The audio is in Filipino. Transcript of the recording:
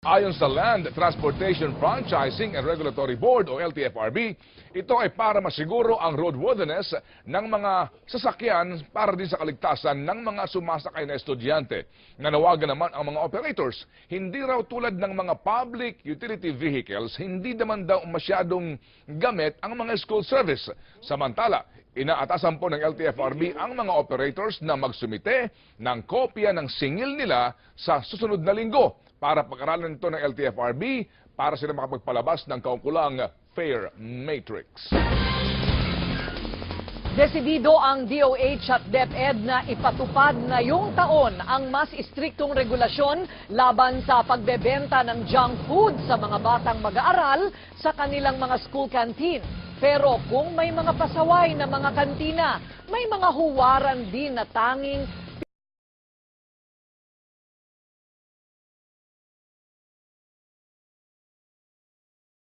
Ayon sa Land Transportation Franchising and Regulatory Board o LTFRB, ito ay para masiguro ang roadworthiness ng mga sasakyan para din sa kaligtasan ng mga sumasakay na estudyante. Nanawagan naman ang mga operators, hindi raw tulad ng mga public utility vehicles, hindi naman daw masyadong gamit ang mga school service. Samantala, inaatasan po ng LTFRB ang mga operators na magsumite ng kopya ng singil nila sa susunod na linggo para pag-aralan ito ng LTFRB para sila makapagpalabas ng kaukulang fare matrix. Desidido ang DOH at DepEd na ipatupad ngayong taon ang mas istriktong regulasyon laban sa pagbebenta ng junk food sa mga batang mag-aaral sa kanilang mga school canteen. Pero kung may mga pasaway na mga kantina, may mga huwaran din na tanging